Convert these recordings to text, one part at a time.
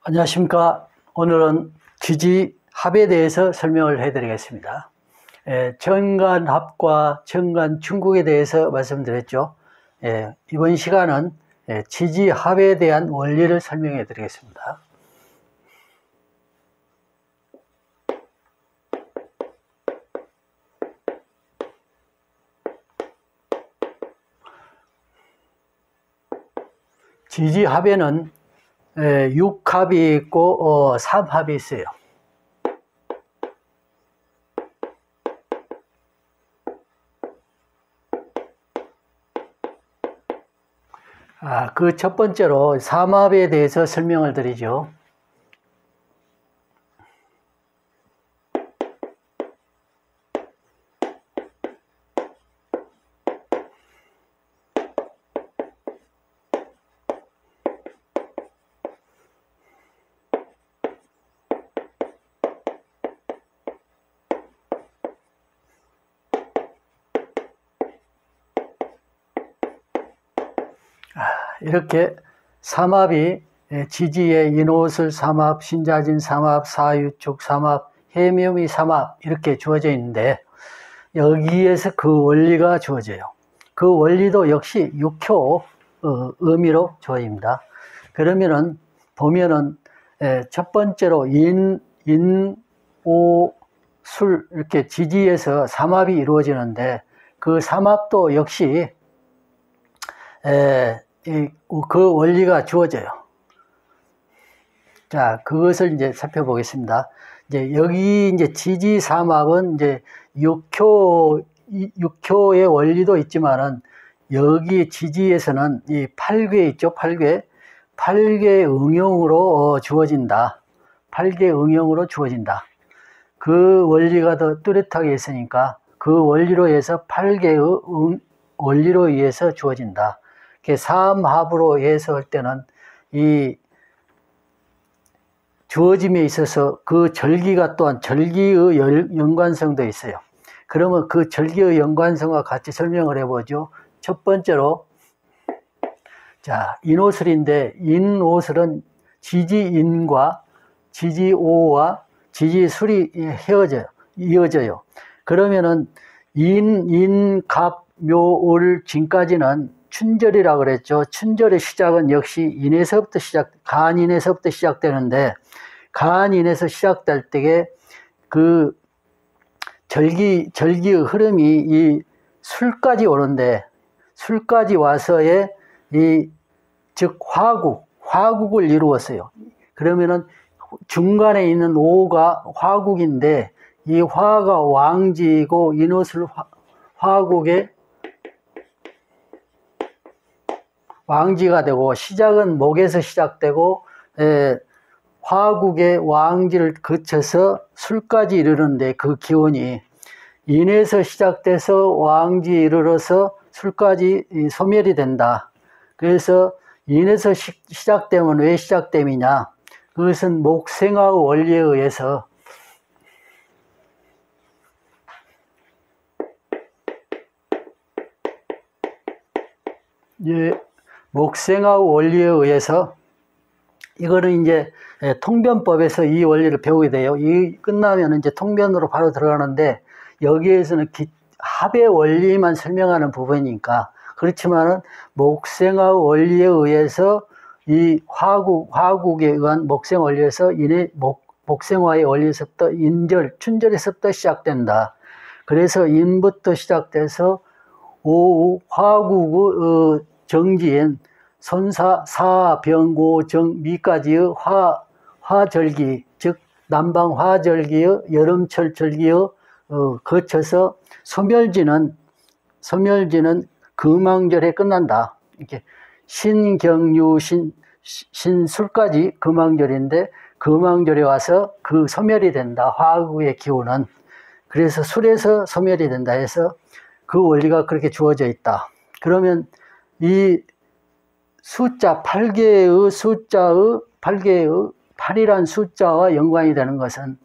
안녕하십니까. 오늘은 지지합에 대해서 설명을 해드리겠습니다. 정관합과 정관중국에 대해서 말씀드렸죠. 이번 시간은 지지합에 대한 원리를 설명해 드리겠습니다. 지지합에는 6합이 있고 3합이 있어요. 그 첫 번째로 3합에 대해서 설명을 드리죠. 이렇게 삼합이 지지의 인호술 삼합, 신자진 삼합, 사유축 삼합, 해묘미 삼합 이렇게 주어져 있는데 여기에서 그 원리가 주어져요. 그 원리도 역시 육효 의미로 주어집니다. 그러면은 보면은 첫 번째로 인, 오, 술 이렇게 지지에서 삼합이 이루어지는데 그 삼합도 역시 그 원리가 주어져요. 자, 그것을 이제 살펴보겠습니다. 이제 여기 이제 지지 삼합은 이제 육효의 원리도 있지만은 여기 지지에서는 이 8궤 있죠, 8궤. 8개 응용으로 주어진다. 8개 응용으로 주어진다. 그 원리가 더 뚜렷하게 있으니까 그 원리로 해서 8개의 원리로 의해서 주어진다. 삼합으로 해석할 때는 이 주어짐에 있어서 그 절기가 또한 절기의 연관성도 있어요. 그러면 그 절기의 연관성과 같이 설명을 해보죠. 첫 번째로 자, 인오술인데 인오술은 지지인과 지지오와 지지술이 이어져요. 그러면은 인, 갑, 묘, 을, 진까지는 춘절이라고 그랬죠. 춘절의 시작은 역시 인에서부터 간인에서부터 시작되는데 간인에서 시작될 때에 그 절기의 흐름이 이 술까지 오는데 술까지 와서의 즉 화국을 이루었어요. 그러면은 중간에 있는 오가 화국인데 이 화가 왕지이고 인옷을 화국의 왕지가 되고 시작은 목에서 시작되고 화국의 왕지를 거쳐서 술까지 이르는데 그 기원이 인에서 시작돼서 왕지에 이르러서 술까지 소멸이 된다. 그래서 인에서 시작되면 왜 시작됨이냐? 그것은 목생화의 원리에 의해서 목생화의 원리에 의해서 이거는 이제 통변법에서 이 원리를 배우게 돼요. 이 끝나면 이제 통변으로 바로 들어가는데 여기에서는 합의 원리만 설명하는 부분이니까 그렇지만은 목생화의 원리에 의해서 이 화국에 의한 목생 원리에서 목생화의 원리에서부터 춘절에서부터 시작된다. 그래서 인부터 시작돼서 화국의 정지인 손사, 사, 병고, 정, 미까지의 화절기, 즉 남방 화절기의 여름철 절기의 거쳐서 소멸지는 금왕절에 끝난다. 이렇게 신경유, 신술까지 금왕절인데 금왕절에 와서 그 소멸이 된다. 화구의 기운은. 그래서 술에서 소멸이 된다 해서 그 원리가 그렇게 주어져 있다. 그러면 이 숫자 8개의 숫자의 8이란 숫자와 연관이 되는 것은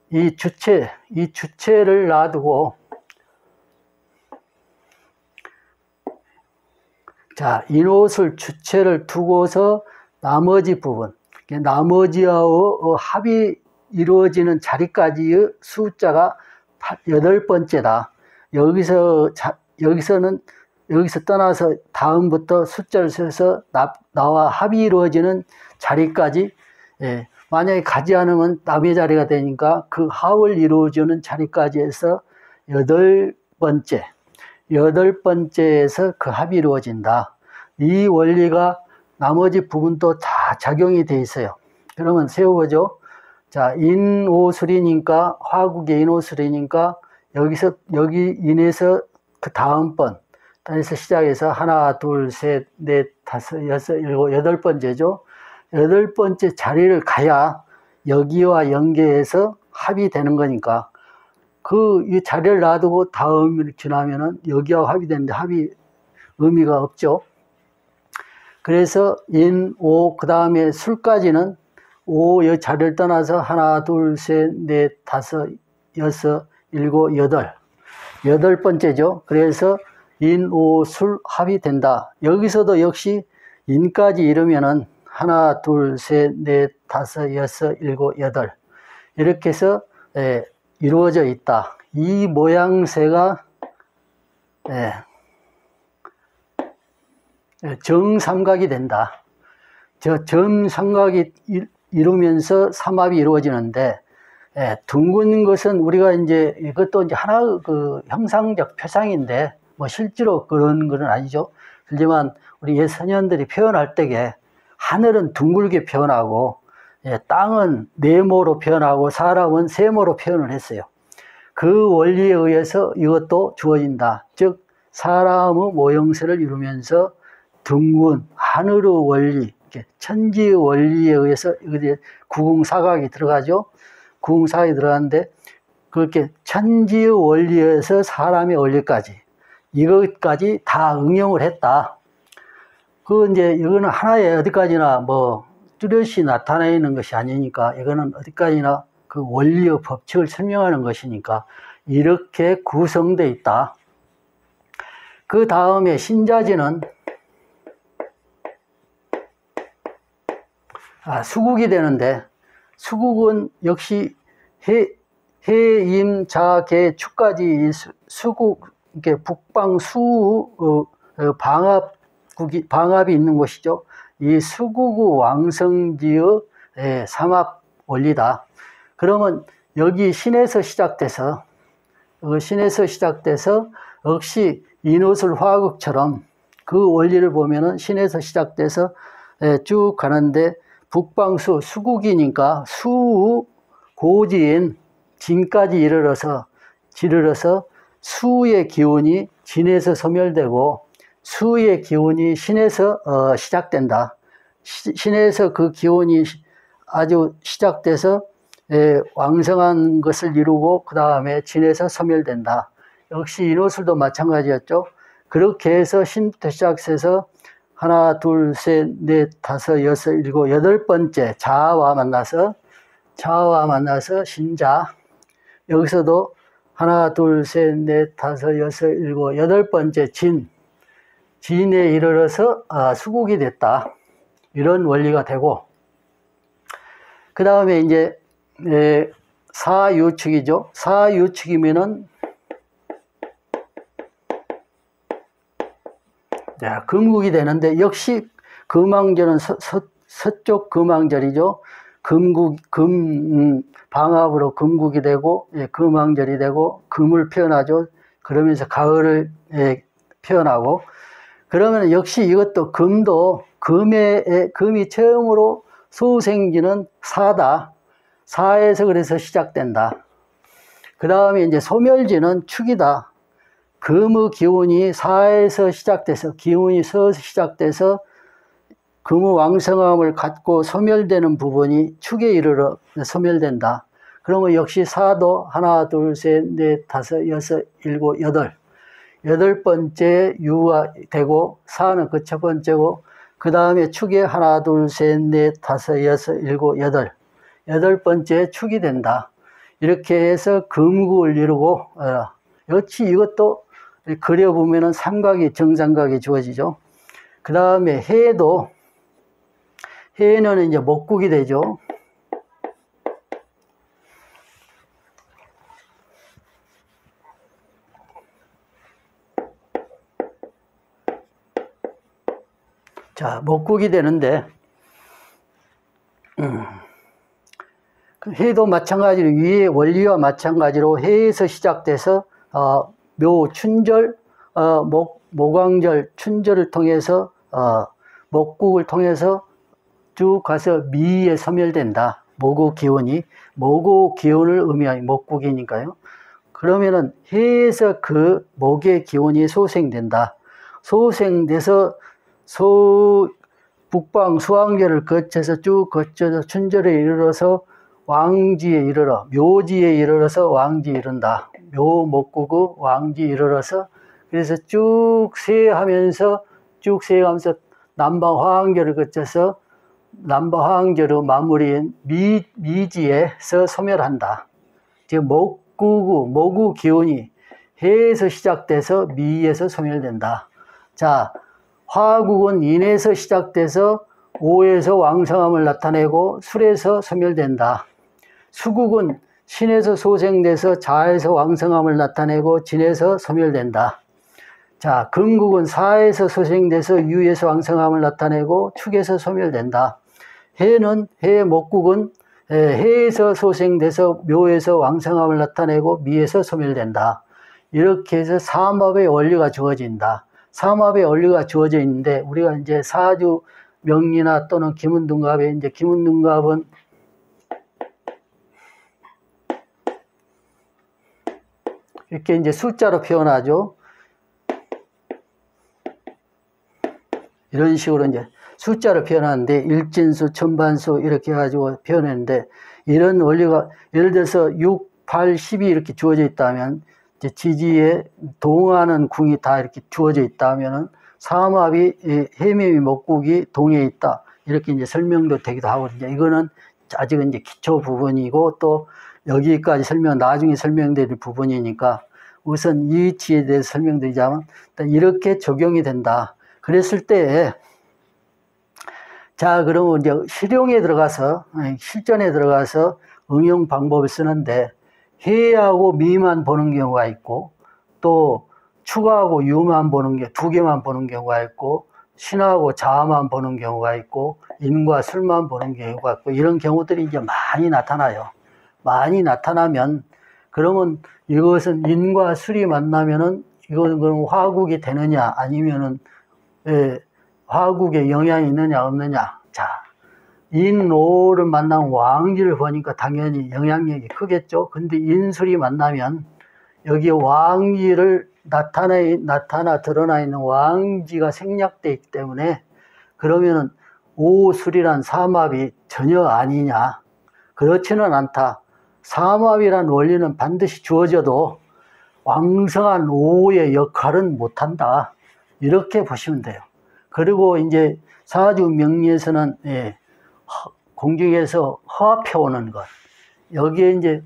이 주체를 놔두고 자, 인옷을 주체를 두고서 나머지 부분 나머지와 합이 이루어지는 자리까지의 숫자가 8번째다. 여기서 떠나서 다음부터 숫자를 세서 나와 합이 이루어지는 자리까지, 만약에 가지 않으면 남의 자리가 되니까 그 합을 이루어주는 자리까지 해서 8번째에서 그 합이 이루어진다. 이 원리가 나머지 부분도 다 작용이 돼 있어요. 그러면 세워보죠. 자, 인오술이니까, 화국의 인오술이니까, 여기 인에서 그 다음번, 에서 시작해서 하나, 둘, 셋, 넷, 다섯, 여섯, 일곱, 8번째죠. 8번째 자리를 가야 여기와 연계해서 합이 되는 거니까, 이 자리를 놔두고 다음을 지나면은 여기와 합이 되는데 합이 의미가 없죠. 그래서 인, 오, 그 다음에 술까지는 이 자리를 떠나서 하나, 둘, 셋, 넷, 다섯, 여섯, 일곱, 8번째죠. 그래서 인, 오, 술, 합이 된다. 여기서도 역시 인까지 이르면은 하나, 둘, 셋, 넷, 다섯, 여섯, 일곱, 8. 이렇게 해서, 이루어져 있다. 이 모양새가, 정삼각이 된다. 정삼각이 이루면서 삼합이 이루어지는데, 둥근 것은 우리가 이제 이것도 이제 하나 그 형상적 표상인데, 뭐 실제로 그런 건 아니죠. 하지만 우리 옛 선현들이 표현할 때에 하늘은 둥글게 표현하고, 땅은 네모로 표현하고, 사람은 세모로 표현을 했어요. 그 원리에 의해서 이것도 주어진다. 즉, 사람의 모형새를 이루면서 둥근 하늘의 원리, 천지의 원리에 의해서 구궁사각이 들어가죠. 구궁사각이 들어가는데 그렇게 천지의 원리에서 사람의 원리까지 이것까지 다 응용을 했다. 이제 이거는 하나의 어디까지나 뭐 뚜렷이 나타나 있는 것이 아니니까 이거는 어디까지나 그 원리의 법칙을 설명하는 것이니까 이렇게 구성되어 있다. 그 다음에 신자지는 수국이 되는데, 수국은 역시 해, 임, 자, 개, 축까지 수국, 이렇게 북방수 방합이 있는 곳이죠. 이 수국의 왕성지의 삼합 원리다. 그러면 여기 신에서 시작돼서 역시 인호술 화극처럼 그 원리를 보면은 신에서 시작돼서 쭉 가는데, 북방수, 수국이니까 수 고지인 진까지 이르러서 수의 기운이 진에서 소멸되고 수의 기운이 신에서 시작된다. 신에서 그 기운이 아주 시작돼서 왕성한 것을 이루고 그 다음에 진에서 소멸된다. 역시 인호술도 마찬가지였죠. 그렇게 해서 신부터 시작해서 하나, 둘, 셋, 넷, 다섯, 여섯, 일곱, 8번째 자아와 만나서 신자. 여기서도 하나, 둘, 셋, 넷, 다섯, 여섯, 일곱, 8번째 진에 이르러서 수국이 됐다. 이런 원리가 되고, 그 다음에 이제 사유축이죠. 사유축이면은 금국이 되는데, 역시 금왕절은 서쪽 금왕절이죠. 방합으로 금국이 되고, 금왕절이 되고, 금을 표현하죠. 그러면서 가을을 표현하고, 그러면 역시 이것도 금이 처음으로 소생지는 사다. 사에서 그래서 시작된다. 그 다음에 이제 소멸지는 축이다. 금의 기운이 사에서 시작돼서, 기운이 서에서 시작돼서 금의 왕성함을 갖고 소멸되는 부분이 축에 이르러 소멸된다. 그러면 역시 사도 하나, 둘, 셋, 넷, 다섯, 여섯, 일곱, 8번째 유가 되고, 사는 그 첫 번째고, 그 다음에 축에 하나, 둘, 셋, 넷, 다섯, 여섯, 일곱, 8번째 축이 된다. 이렇게 해서 금국을 이루고, 역시 이것도 그려보면은 삼각이, 정삼각이 주어지죠. 그 다음에 해도 해는 이제 목국이 되죠. 자, 목국이 되는데, 해도 마찬가지로 위의 원리와 마찬가지로 해에서 시작돼서 묘, 춘절, 모광절, 춘절을 통해서 목국을 통해서 쭉 가서 미에 소멸된다. 모국 기운이 모국 기운을 의미하는 목국이니까요. 그러면은 해에서 그 목의 기운이 소생된다. 소생돼서 북방 수왕절을 거쳐서 쭉 거쳐서 춘절에 이르러서 왕지에 이르러 묘지에 이르러서 왕지에 이른다. 묘 목국의 왕지에 이르러서 그래서 쭉 세하면서 남방 화왕절을 거쳐서 남방 화왕절의 마무리인 미지에서 소멸한다. 지금 모구 기운이 해에서 시작돼서 미에서 소멸된다. 자, 화국은 인에서 시작돼서 오에서 왕성함을 나타내고 술에서 소멸된다. 수국은 신에서 소생돼서 자에서 왕성함을 나타내고 진에서 소멸된다. 자, 금국은 사에서 소생돼서 유에서 왕성함을 나타내고 축에서 소멸된다. 목국은 해에서 소생돼서 묘에서 왕성함을 나타내고 미에서 소멸된다. 이렇게 해서 삼합의 원리가 주어진다. 삼합의 원리가 주어져 있는데, 우리가 이제 사주 명리나 또는 기문둔갑에 이제 기문둔갑은 이렇게 이제 숫자로 표현하죠. 이런 식으로 이제 숫자로 표현하는데, 일진수, 천반수 이렇게 해가지고 표현했는데, 이런 원리가 예를 들어서 6, 8, 12 이렇게 주어져 있다면, 이제 지지에 동하는 궁이 다 이렇게 주어져 있다면은 삼합이 해묘이 목국이 동해 있다. 이렇게 이제 설명도 되기도 하거든요. 이거는 아직은 이제 기초 부분이고 또 여기까지 나중에 설명될 부분이니까 우선 이 위치에 대해서 설명드리자면 이렇게 적용이 된다. 그랬을 때, 자, 그러면 이제 실전에 들어가서 응용 방법을 쓰는데, 해하고 미만 보는 경우가 있고, 또 축하하고 유만 두 개만 보는 경우가 있고, 신하고 자만 보는 경우가 있고, 인과 술만 보는 경우가 있고, 이런 경우들이 이제 많이 나타나요. 많이 나타나면, 그러면 이것은 인과 술이 만나면은, 이거는 그럼 화국이 되느냐, 아니면은, 화국에 영향이 있느냐, 없느냐. 자, 인오를 만나면 왕지를 보니까 당연히 영향력이 크겠죠. 근데 인술이 만나면 여기에 왕지를 드러나 있는 왕지가 생략되어 있기 때문에 그러면은 오술이란 삼합이 전혀 아니냐. 그렇지는 않다. 삼합이란 원리는 반드시 주어져도 왕성한 오의 역할은 못한다. 이렇게 보시면 돼요. 그리고 이제 사주 명리에서는 공중에서 화합해 오는 것. 여기에 이제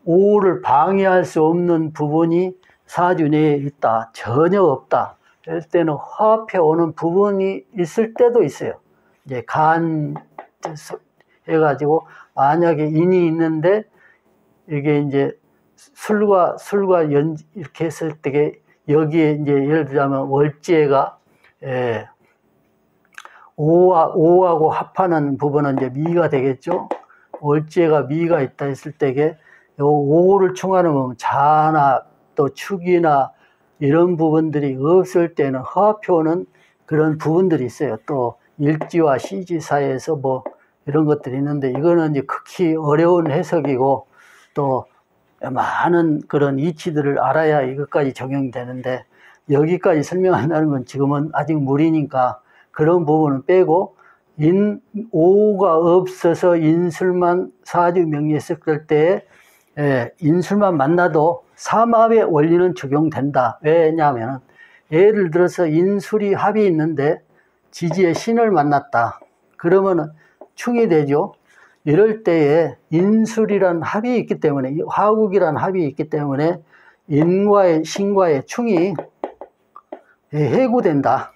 오를 방해할 수 없는 부분이 사주 내에 있다. 전혀 없다. 이럴 때는 화합해 오는 부분이 있을 때도 있어요. 이제 해가지고 만약에 인이 있는데 이게 이제 술과 이렇게 했을 때 여기에 이제 예를 들자면 월지가 오하고 합하는 부분은 이제 미가 되겠죠. 월지가 미가 있다 했을 때에 요 오를 충하는 자나 또 축이나 이런 부분들이 없을 때는 화합표는 그런 부분들이 있어요. 또 일지와 시지 사이에서 뭐 이런 것들이 있는데 이거는 이제 극히 어려운 해석이고 또 많은 그런 이치들을 알아야 이것까지 적용이 되는데 여기까지 설명한다는 건 지금은 아직 무리니까 그런 부분은 빼고 오가 없어서 인술만 사주 명리했을 때 인술만 만나도 삼합의 원리는 적용된다. 왜냐하면 예를 들어서 인술이 합이 있는데 지지에 신을 만났다. 그러면 충이 되죠. 이럴 때에 인술이란 합이 있기 때문에 화국이란 합이 있기 때문에 인과의 신과의 충이 해구된다.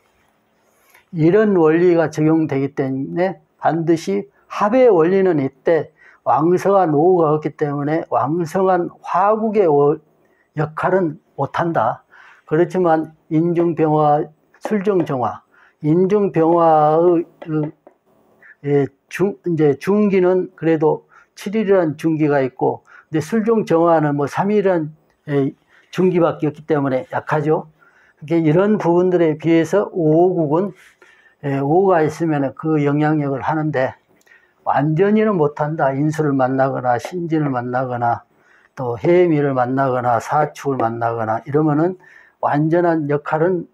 이런 원리가 적용되기 때문에 반드시 합의 원리는 이때 왕성한 오후가 없기 때문에 왕성한 화국의 역할은 못한다. 그렇지만 인중병화, 술정정화, 인중병화의 이제 중기는 그래도 7일이라는 중기가 있고, 근데 술정정화는 뭐 3일이라는 중기밖에 없기 때문에 약하죠. 이런 부분들에 비해서 오국은 오가 있으면 그 영향력을 하는데 완전히는 못한다. 인수를 만나거나 신진을 만나거나 또 해미를 만나거나 사축을 만나거나 이러면은 완전한 역할은,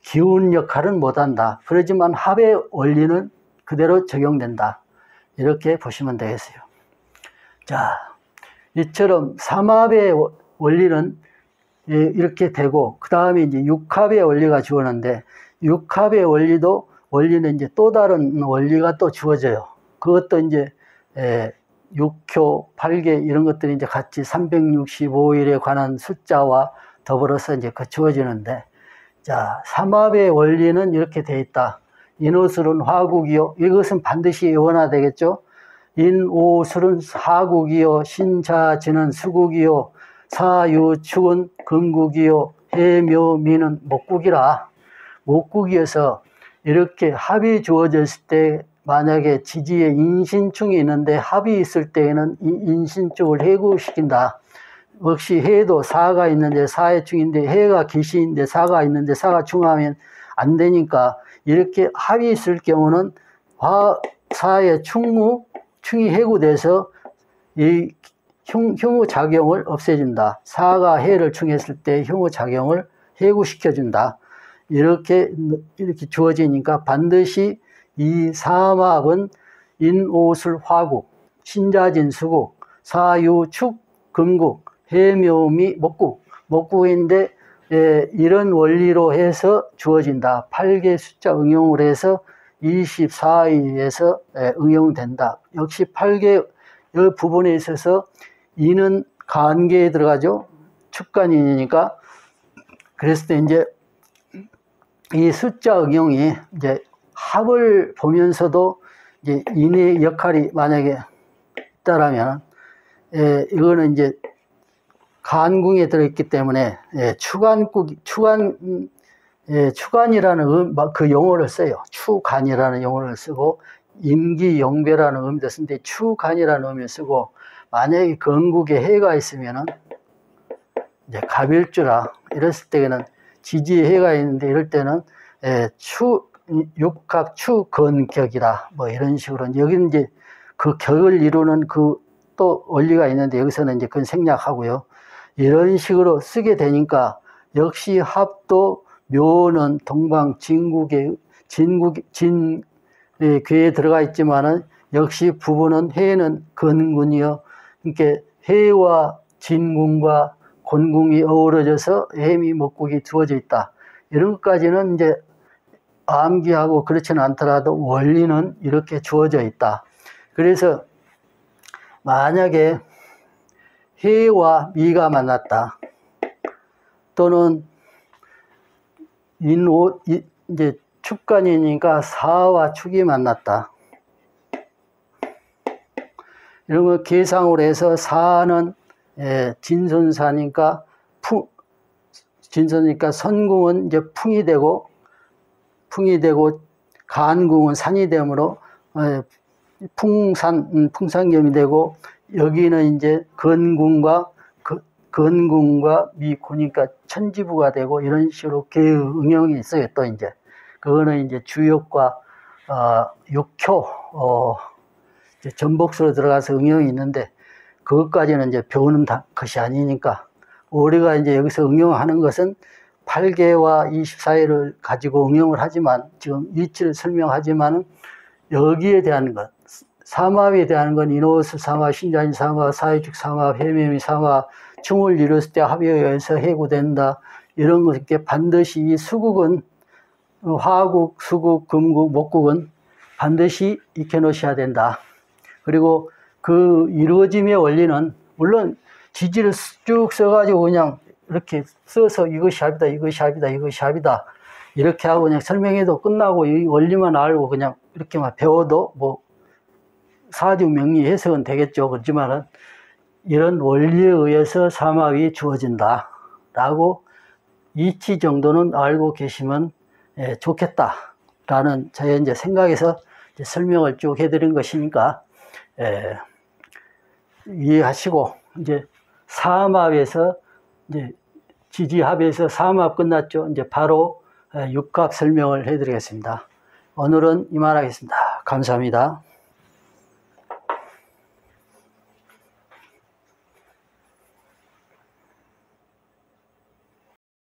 기운 역할은 못한다. 그렇지만 합의 원리는 그대로 적용된다. 이렇게 보시면 되겠어요. 자, 이처럼 삼합의 원리는 이렇게 되고, 그 다음에 이제 육합의 원리가 주어지는데, 육합의 원리는 이제 또 다른 원리가 또 주어져요. 그것도 이제, 6교, 8개 이런 것들이 이제 같이 365일에 관한 숫자와 더불어서 이제 주어지는데, 자, 삼합의 원리는 이렇게 돼 있다. 인오술은 화국이요. 이것은 반드시 원화되겠죠. 인오술은 하국이요. 신자진은 수국이요. 사유축은 금국이요. 해묘미는 목국이라. 목국이어서 이렇게 합이 주어졌을 때 만약에 지지에 인신충이 있는데 합이 있을 때에는 이 인신충을 해구시킨다. 역시 해도 사가 있는데 사의 충인데 해가 기시인데 사가 있는데 사가 충하면 안 되니까 이렇게 합이 있을 경우는 사의 충이 해구돼서 이 흉후작용을 없애준다. 사가 해를 충했을 때 흉후작용을 해구시켜준다. 이렇게 주어지니까 반드시 이 삼합은 인오술 화국, 신자진 수국, 사유축 금국, 해묘미 목국, 목국인데 이런 원리로 해서 주어진다. 8개 숫자 응용을 해서 24일에서 응용된다. 역시 8개 이 부분에 있어서 이는 간계에 들어가죠. 축간인이니까. 그랬을 때 이제 이 숫자 응용이 이제 합을 보면서도 이제 인의 역할이 만약에 있다라면, 이거는 이제 간궁에 들어있기 때문에 추간이라는 그 용어를 써요. 추간이라는 용어를 쓰고 임기용배라는 의미도 쓰는데 추간이라는 의미를 쓰고, 만약에 건국에 해가 있으면은 이제 갑일주라 이랬을 때는 지지에 해가 있는데 이럴 때는 육합 추건격이다 뭐 이런 식으로, 여기는 이제 그 격을 이루는 그 또 원리가 있는데 여기서는 이제 그건 생략하고요. 이런 식으로 쓰게 되니까 역시 합도 묘는 동방 진국에 괴에 들어가 있지만은 역시 부부는 해는 건군이요. 그러니까 해와 진궁과 곤궁이 어우러져서 해미 목국이 주어져 있다. 이런 것까지는 이제 암기하고 그렇지는 않더라도 원리는 이렇게 주어져 있다. 그래서 만약에 해와 미가 만났다. 또는 이제 축간이니까 사와 축이 만났다. 이런 거 계상으로 해서 사는 진선사니까 진선이니까 선궁은 이제 풍이 되고 간궁은 산이 되므로 풍산겸이 되고, 여기는 이제 건궁과 미고니까 천지부가 되고 이런 식으로 계의 응용이 있어요. 또 이제 그거는 이제 주역과 육효 전복수로 들어가서 응용이 있는데 그것까지는 이제 배우는 것이 아니니까, 우리가 이제 여기서 응용하는 것은 8개와 24일을 가지고 응용을 하지만, 지금 이치를 설명하지만은 여기에 대한 것, 삼합에 대한 건 인오술 삼합, 신자진 삼합, 사유축 삼합, 해묘미 삼합, 충을 이뤘을 때 합의에 의해서 해구된다. 이런 것, 이렇게 반드시 이 수국은 화국, 수국, 금국, 목국은 반드시 익혀놓으셔야 된다. 그리고 그 이루어짐의 원리는 물론 지지를 쭉 써가지고 그냥 이렇게 써서 이것이 합이다, 이것이 합이다, 이것이 합이다 이렇게 하고 그냥 설명해도 끝나고 이 원리만 알고 그냥 이렇게만 배워도 뭐 사주 명리 해석은 되겠죠. 그렇지만은 이런 원리에 의해서 삼합이 주어진다 라고 이치 정도는 알고 계시면 좋겠다라는 저의 이제 생각에서 이제 설명을 쭉 해드린 것이니까 이해하시고, 이제 사합에서 이제 지지합에서 삼합 끝났죠. 이제 바로 육합 설명을 해드리겠습니다. 오늘은 이만하겠습니다. 감사합니다.